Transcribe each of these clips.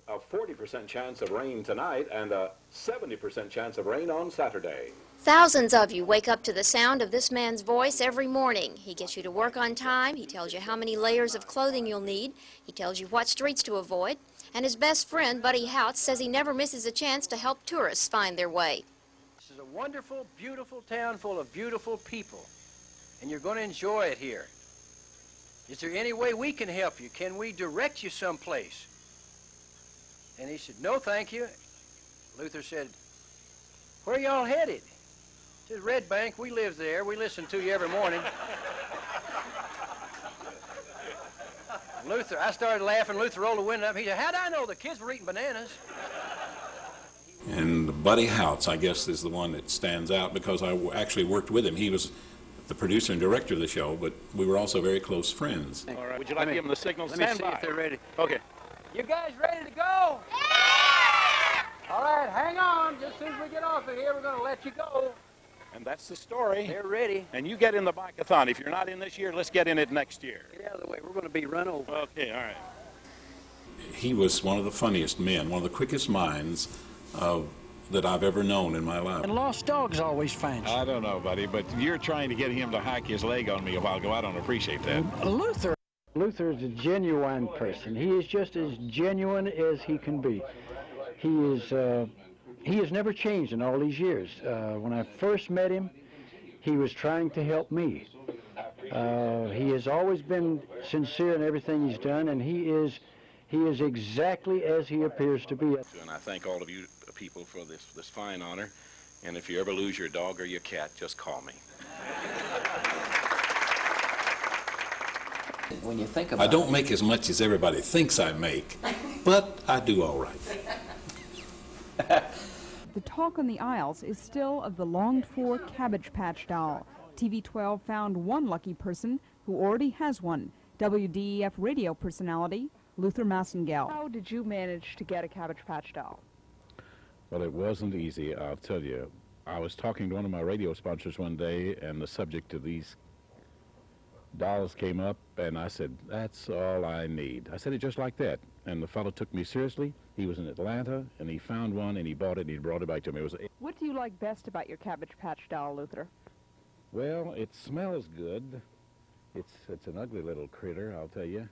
A 40% chance of rain tonight and a 70% chance of rain on Saturday. Thousands of you wake up to the sound of this man's voice every morning. He gets you to work on time, he tells you how many layers of clothing you'll need, he tells you what streets to avoid, and his best friend, Buddy Houts, says he never misses a chance to help tourists find their way. This is a wonderful, beautiful town full of beautiful people, and you're going to enjoy it here. Is there any way we can help you? Can we direct you someplace? And he said, no, thank you. Luther said, where y'all headed? He said, Red Bank, we live there. We listen to you every morning. Luther, I started laughing. Luther rolled the window up. He said, how'd I know the kids were eating bananas? And Buddy Houts, I guess, is the one that stands out because I actually worked with him. He was the producer and director of the show, but we were also very close friends. All right, would you like to give them the signal? Let me see if they're ready. Okay. You guys ready to go? Yeah! All right, hang on. Just as soon as we get off of here, we're going to let you go. And that's the story. They're ready. And you get in the bike-a-thon. If you're not in this year, let's get in it next year. Get out of the way. We're going to be run over. Okay, all right. He was one of the funniest men, one of the quickest minds that I've ever known in my life. And lost dogs always find you. I don't know, buddy, but you're trying to get him to hike his leg on me a while ago. I don't appreciate that. Luther is a genuine person. He is just as genuine as he can be. He has never changed in all these years. When I first met him, he was trying to help me. He has always been sincere in everything he's done, and he is exactly as he appears to be. And I thank all of you people for this fine honor. And if you ever lose your dog or your cat, just call me. When you think about I don't make as much as everybody thinks I make, but I do all right. The talk on the aisles is still of the longed-for Cabbage Patch doll. TV 12 found one lucky person who already has one, WDEF radio personality Luther Massingill. How did you manage to get a Cabbage Patch doll? Well, it wasn't easy, I'll tell you. I was talking to one of my radio sponsors one day, and the subject of these dolls came up, and I said, that's all I need. I said it just like that, and the fellow took me seriously. He was in Atlanta, and he found one, and he bought it, and he brought it back to me. What do you like best about your Cabbage Patch doll, Luther? Well, it smells good. It's an ugly little critter, I'll tell you.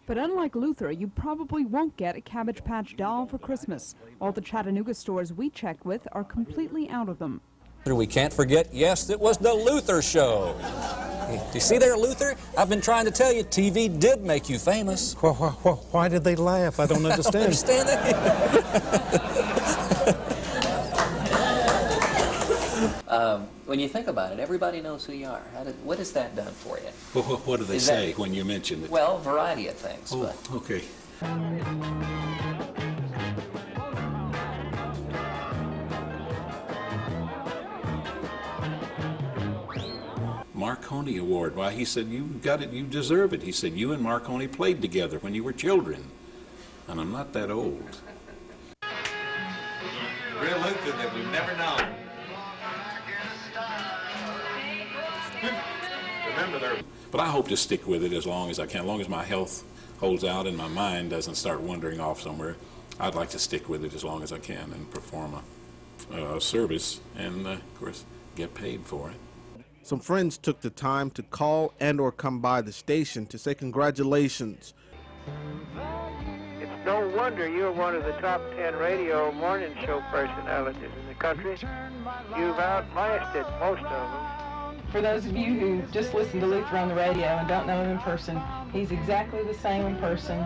But unlike Luther, you probably won't get a Cabbage Patch doll for Christmas. All the Chattanooga stores we checked with are completely out of them. We can't forget, yes, it was the Luther Show. Do you see there, Luther? I've been trying to tell you, TV did make you famous. Why did they laugh? I don't understand. Understand that? when you think about it, everybody knows who you are. What has that done for you? Well, what do they say when you mention it? Well, a variety of things. Oh, but. okay. Marconi Award. Why, he said, you got it, you deserve it. He said, you and Marconi played together when you were children. And I'm not that old. Real Luther that we've never known. Remember there. But I hope to stick with it as long as I can. As long as my health holds out and my mind doesn't start wandering off somewhere, I'd like to stick with it as long as I can and perform a service and, of course, get paid for it. Some friends took the time to call and or come by the station to say congratulations. It's no wonder you're one of the top 10 radio morning show personalities in the country. You've outlasted most of them. For those of you who just listen to Luther on the radio and don't know him in person, he's exactly the same in person.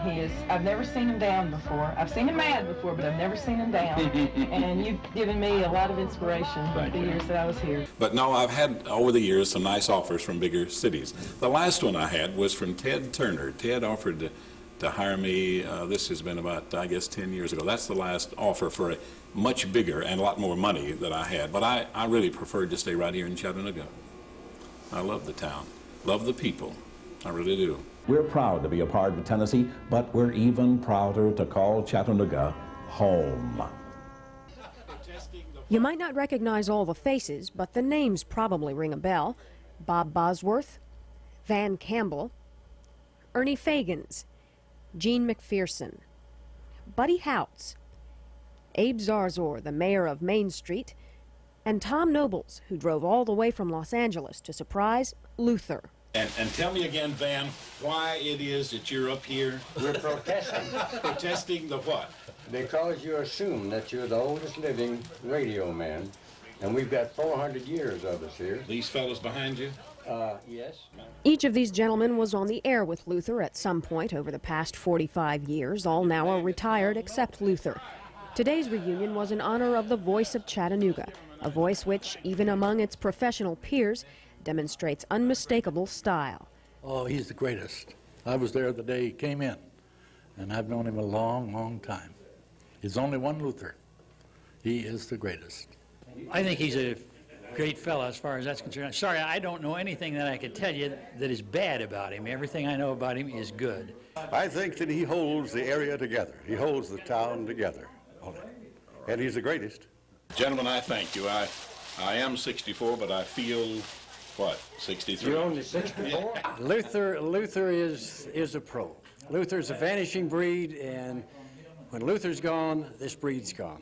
I've never seen him down before. I've seen him mad before, but I've never seen him down. And you've given me a lot of inspiration the years that I was here. But no, I've had, over the years, some nice offers from bigger cities. The last one I had was from Ted Turner. Ted offered to hire me, this has been about, I guess, 10 years ago. That's the last offer for a much bigger and a lot more money that I had. But I really preferred to stay right here in Chattanooga. I love the town, love the people. I really do. We're proud to be a part of Tennessee, but we're even prouder to call Chattanooga home. You might not recognize all the faces, but the names probably ring a bell. Bob Bosworth, Van Campbell, Ernie Fagans, Gene McPherson, Buddy Houts, Abe Zarzor, the mayor of Main Street, and Tom Nobles, who drove all the way from Los Angeles to surprise Luther. And tell me again, Van, why it is that you're up here. We're protesting. Protesting the what? Because you assume that you're the oldest living radio man, and we've got 400 years of us here. These fellows behind you? Yes. Each of these gentlemen was on the air with Luther at some point over the past 45 years. All now are retired except Luther. Today's reunion was in honor of the voice of Chattanooga, a voice which, even among its professional peers, demonstrates unmistakable style. Oh, he's the greatest. I was there the day he came in, and I've known him a long, long time. There's only one Luther. He is the greatest. I think he's a great fellow as far as that's concerned. Sorry, I don't know anything that I could tell you that is bad about him. Everything I know about him is good. I think that he holds the area together. He holds the town together. And he's the greatest. Gentlemen, I thank you. I am 64, but I feel, what, 63? You're only 64? Luther is a pro. Luther's a vanishing breed, and when Luther's gone, this breed's gone.